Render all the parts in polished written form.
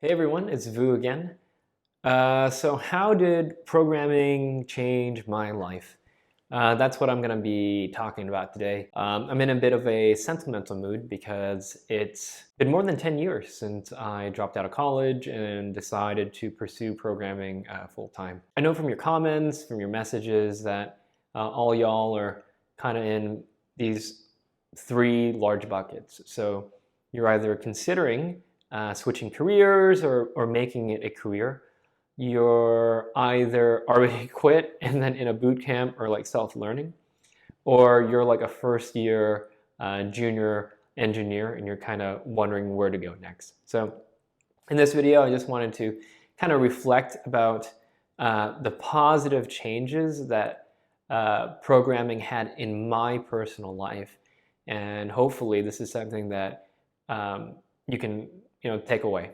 Hey everyone, it's Vu again. So how did programming change my life? That's what I'm going to be talking about today. I'm in a bit of a sentimental mood because it's been more than 10 years since I dropped out of college and decided to pursue programming full time. I know from your comments, from your messages, that all y'all are kind of in these three large buckets. So you're either considering switching careers or making it a career. You're either already quit and then in a boot camp or like self-learning, or you're like a first year junior engineer and you're kind of wondering where to go next. So in this video, I just wanted to kind of reflect about the positive changes that programming had in my personal life. And hopefully this is something that you can take away.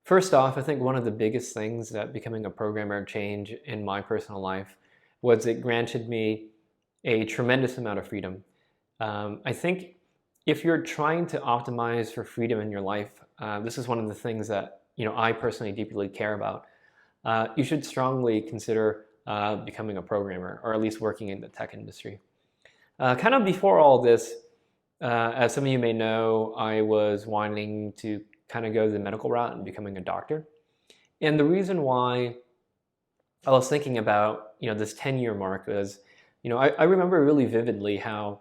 First off, I think one of the biggest things that becoming a programmer changed in my personal life was it granted me a tremendous amount of freedom. I think if you're trying to optimize for freedom in your life, this is one of the things that I personally deeply care about. You should strongly consider becoming a programmer, or at least working in the tech industry. Kind of before all this, as some of you may know, I was wanting to kind of go the medical route and becoming a doctor. And the reason why I was thinking about this 10-year mark was, I remember really vividly how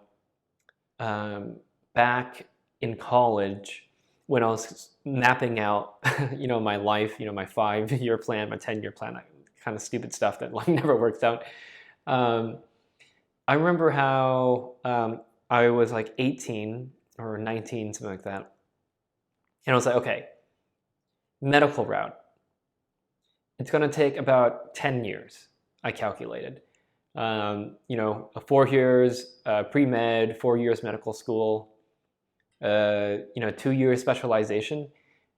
back in college, when I was mapping out my life, my 5-year plan, my 10-year plan, kind of stupid stuff that like never works out. I remember how I was like 18 or 19, something like that. And I was like, okay, medical route. It's going to take about 10 years, I calculated. 4 years pre-med, 4 years medical school, 2 years specialization,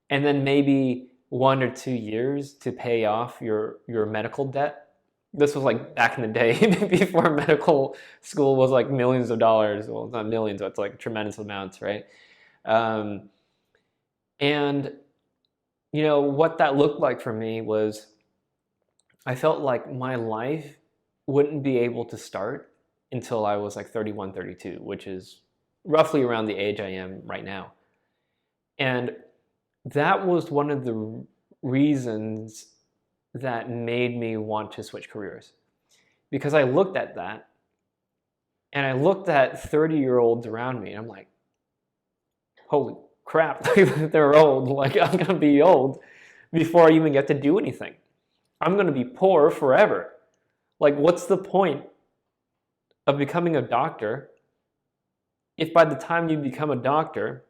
and then maybe 1 or 2 years to pay off your medical debt. This was like back in the day before medical school was like millions of dollars. Well, not millions, but it's like tremendous amounts, right? And what that looked like for me was I felt like my life wouldn't be able to start until I was like 31, 32, which is roughly around the age I am right now. And that was one of the reasons that made me want to switch careers. Because I looked at that and I looked at 30-year-olds around me and I'm like, holy crap, they're old. Like, I'm going to be old before I even get to do anything. I'm going to be poor forever. Like, what's the point of becoming a doctor if by the time you become a doctor,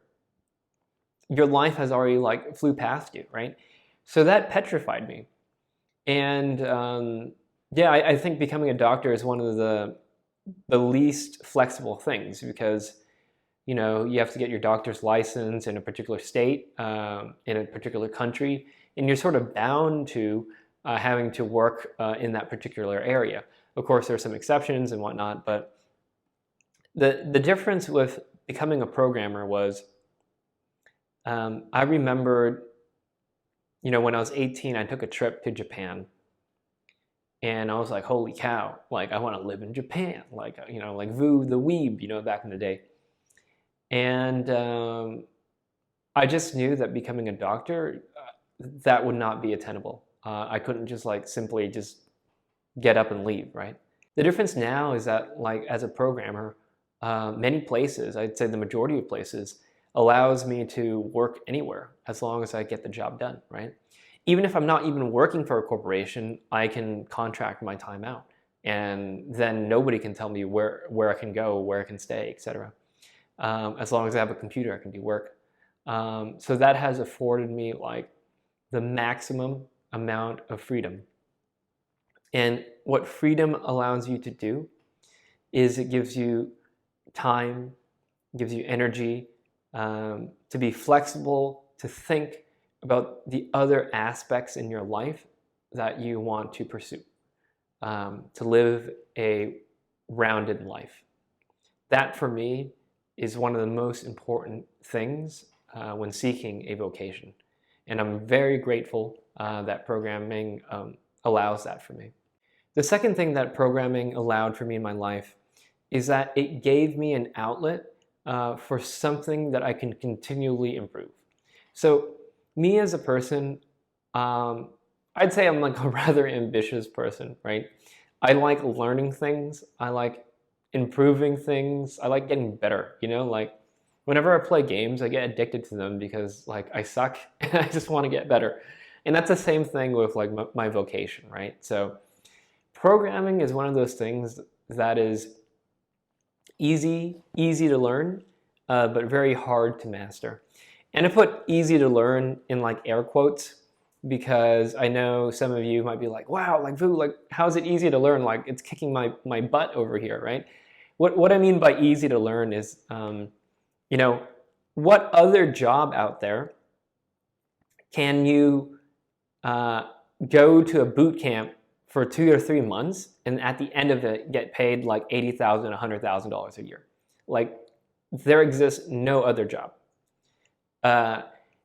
your life has already like flew past you, right? So that petrified me. And yeah, I think becoming a doctor is one of the least flexible things because you have to get your doctor's license in a particular state, in a particular country, and you're sort of bound to having to work in that particular area. Of course, there's some exceptions and whatnot, but the difference with becoming a programmer was I remembered, when I was 18, I took a trip to Japan. And I was like, holy cow, like I want to live in Japan, like, like Vu the Weeb, back in the day. And I just knew that becoming a doctor, that would not be attainable. I couldn't just like simply just get up and leave, right? The difference now is that like as a programmer, many places, I'd say the majority of places, allows me to work anywhere as long as I get the job done, right? Even if I'm not even working for a corporation, I can contract my time out. And then nobody can tell me where I can go, where I can stay, etc. As long as I have a computer, I can do work. So that has afforded me like the maximum amount of freedom. And what freedom allows you to do is it gives you time, gives you energy to be flexible, to think about the other aspects in your life that you want to pursue, to live a rounded life. That for me is one of the most important things when seeking a vocation. And I'm very grateful that programming allows that for me. The second thing that programming allowed for me in my life is that it gave me an outlet for something that I can continually improve. So, me as a person, um, I'd say I'm like a rather ambitious person, right? I like learning things. I like improving things. I like getting better, like whenever I play games, I get addicted to them because like I suck and I just want to get better. And that's the same thing with like my vocation, right? So programming is one of those things that is easy to learn, but very hard to master. And I put easy to learn in like air quotes because I know some of you might be like, wow, like Vu, like how's it easy to learn? Like it's kicking my butt over here, right? What I mean by easy to learn is, you know, what other job out there can you go to a boot camp for 2 or 3 months and at the end of it get paid like $80,000, $100,000 a year? Like there exists no other job,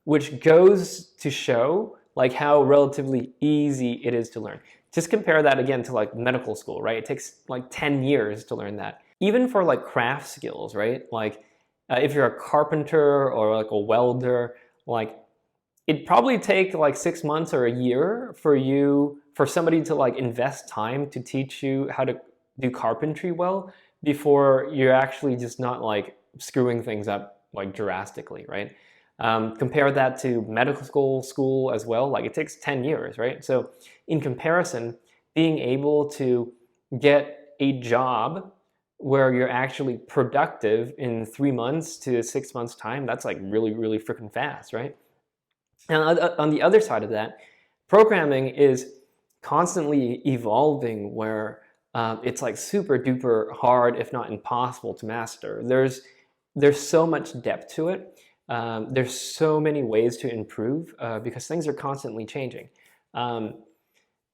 which goes to show like how relatively easy it is to learn. Just compare that again to like medical school, right? It takes like 10 years to learn that. Even for like craft skills, right? Like if you're a carpenter or like a welder, like it'd probably take like 6 months or a year for somebody to like invest time to teach you how to do carpentry well before you're actually just not like screwing things up like drastically, right? Compare that to medical school as well. Like it takes 10 years, right? So in comparison, being able to get a job where you're actually productive in 3 months to 6 months time, that's like really, really freaking fast, right? And on the other side of that, programming is constantly evolving where it's like super duper hard, if not impossible to master. There's so much depth to it. There's so many ways to improve because things are constantly changing.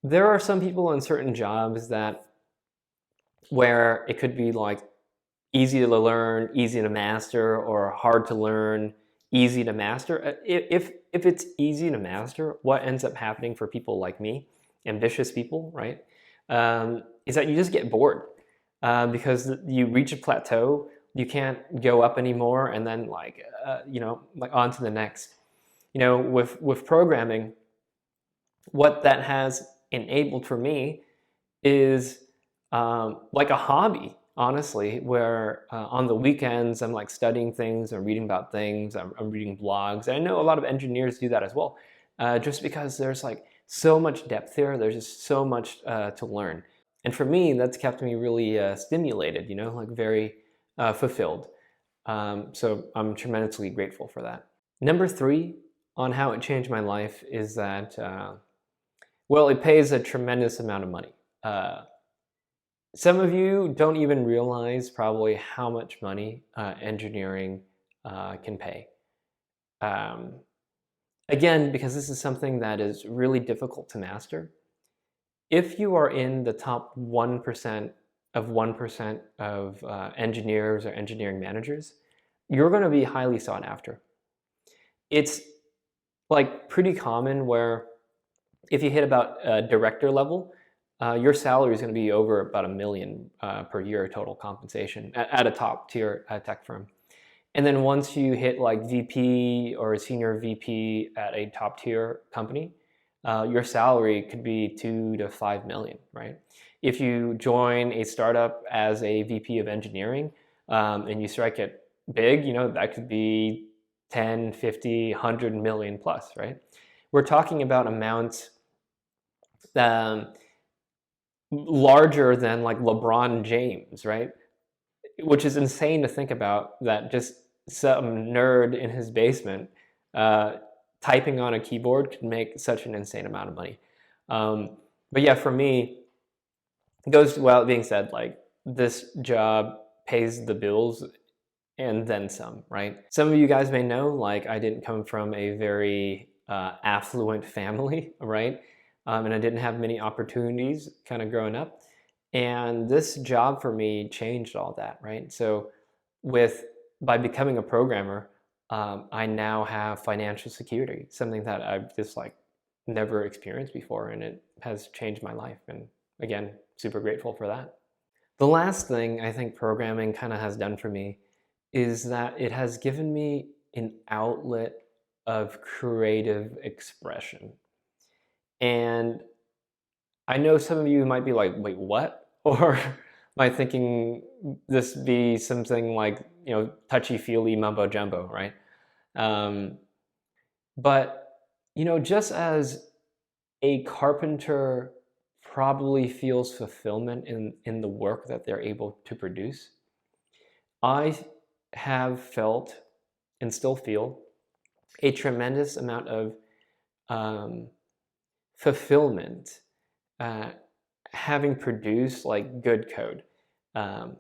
There are some people in certain jobs where it could be like easy to learn, easy to master, or hard to learn, easy to master. If it's easy to master, what ends up happening for people like me, ambitious people, right, is that you just get bored because you reach a plateau, you can't go up anymore, and then like on to the next. With programming, what that has enabled for me is like a hobby, honestly, where on the weekends I'm like studying things, I'm reading about things, I'm reading blogs. And I know a lot of engineers do that as well, just because there's like so much depth here, there's just so much to learn. And for me, that's kept me really stimulated, like very fulfilled. So I'm tremendously grateful for that. Number 3 on how it changed my life is that, well, it pays a tremendous amount of money. Some of you don't even realize probably how much money engineering can pay. Again, because this is something that is really difficult to master. If you are in the top 1% of engineers or engineering managers, you're going to be highly sought after. It's like pretty common where if you hit about director level, your salary is going to be over about $1 million per year total compensation at a top tier tech firm. And then once you hit like VP or a senior VP at a top tier company, your salary could be 2 to 5 million, right? If you join a startup as a VP of engineering and you strike it big, that could be 10, 50, 100 million plus, right? We're talking about amounts larger than like LeBron James, right? Which is insane to think about, that just some nerd in his basement typing on a keyboard could make such an insane amount of money. But yeah, for me, it goes without being said, like this job pays the bills and then some, right? Some of you guys may know, like I didn't come from a very affluent family, right? And I didn't have many opportunities kind of growing up. And this job for me changed all that, right? So by becoming a programmer, I now have financial security, something that I've just like never experienced before, and it has changed my life. And again, super grateful for that. The last thing I think programming kind of has done for me is that it has given me an outlet of creative expression. And I know some of you might be like, wait, what? Or might thinking this be something like, touchy-feely mumbo jumbo, right? Um, but, just as a carpenter probably feels fulfillment in the work that they're able to produce, I have felt and still feel a tremendous amount of um, fulfillment uh, having produced like good code. Um,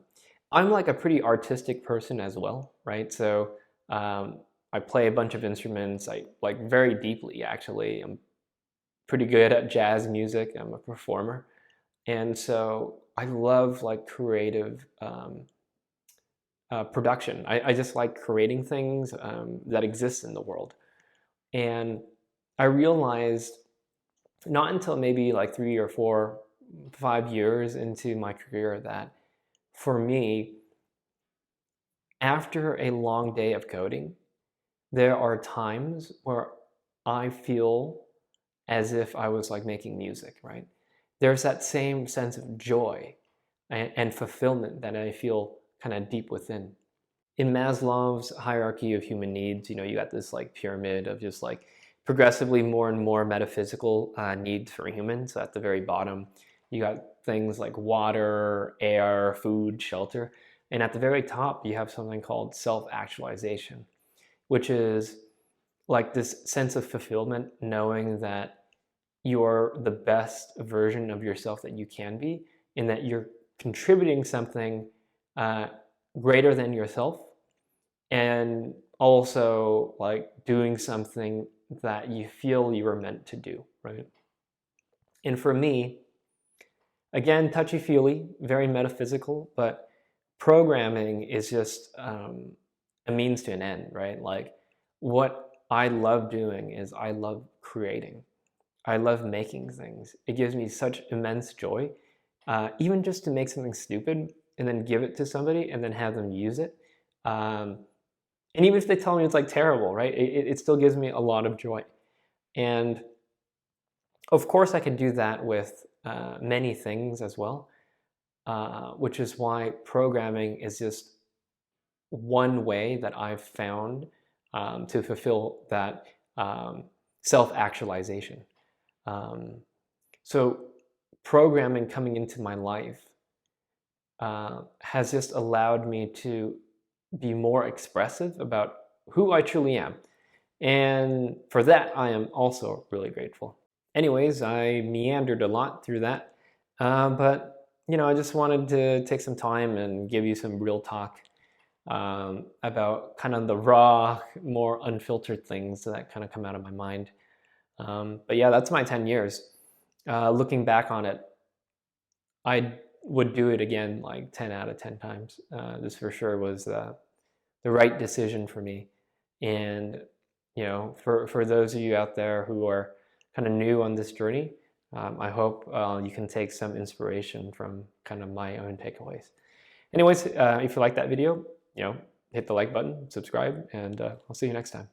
I'm like a pretty artistic person as well, right? So I play a bunch of instruments. I like very deeply, actually. I'm pretty good at jazz music. I'm a performer, and so I love like creative production. I just like creating things that exist in the world. And I realized not until maybe like 3 or 4, 5 years into my career that for me, after a long day of coding, there are times where I feel as if I was like making music, right? There's that same sense of joy and fulfillment that I feel kind of deep within. In Maslow's hierarchy of human needs, you got this like pyramid of just like progressively more and more metaphysical needs for humans. So at the very bottom, you got things like water, air, food, shelter. And at the very top, you have something called self-actualization, which is like this sense of fulfillment, knowing that you're the best version of yourself that you can be, and that you're contributing something uh, greater than yourself, and also like doing something that you feel you were meant to do, right? And for me, again, touchy-feely, very metaphysical, but programming is just a means to an end, right? Like what I love doing is I love creating. I love making things. It gives me such immense joy, even just to make something stupid and then give it to somebody and then have them use it. Um, and even if they tell me it's like terrible, right? It still gives me a lot of joy. And of course, I can do that with many things as well, which is why programming is just one way that I've found to fulfill that self-actualization. Um, so programming coming into my life has just allowed me to be more expressive about who I truly am. And for that, I am also really grateful. Anyways, I meandered a lot through that, but I just wanted to take some time and give you some real talk about kind of the raw, more unfiltered things that kind of come out of my mind. But yeah, that's my 10 years. Looking back on it, I would do it again like 10 out of 10 times. This for sure was the right decision for me. And for those of you out there who are kind of new on this journey, I hope you can take some inspiration from kind of my own takeaways. Anyways, if you like that video, hit the like button, subscribe, and I'll see you next time.